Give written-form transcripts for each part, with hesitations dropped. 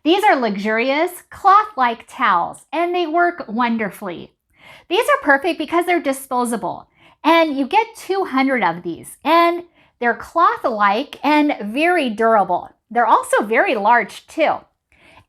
These are luxurious cloth-like towels and they work wonderfully. These are perfect because they're disposable and you get 200 of these and they're cloth-like and very durable. They're also very large too.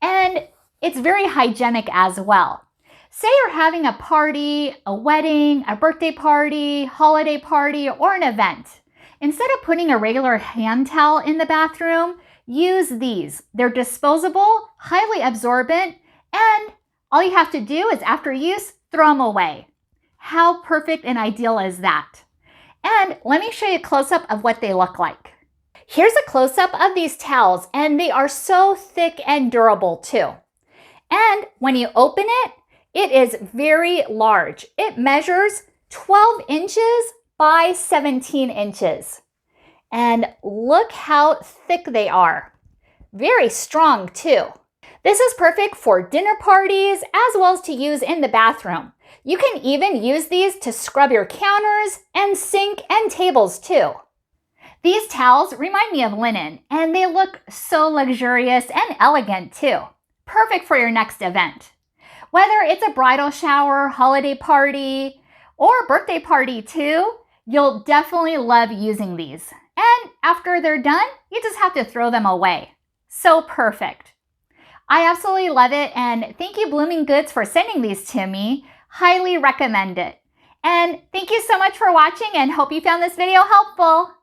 And it's very hygienic as well. Say you're having a party, a wedding, a birthday party, holiday party, or an event. Instead of putting a regular hand towel in the bathroom, use these. They're disposable, highly absorbent, and all you have to do is after use, throw them away. How perfect and ideal is that? And let me show you a close-up of what they look like. Here's a close-up of these towels, and they are so thick and durable too. And when you open it, it is very large. It measures 12 inches by 17 inches. And look how thick they are. Very strong too. This is perfect for dinner parties as well as to use in the bathroom. You can even use these to scrub your counters and sink and tables too. These towels remind me of linen and they look so luxurious and elegant too. Perfect for your next event. Whether it's a bridal shower, holiday party, or birthday party too, you'll definitely love using these. And after they're done, you just have to throw them away. So perfect. I absolutely love it and thank you Blooming Goods for sending these to me. Highly recommend it. And thank you so much for watching and hope you found this video helpful.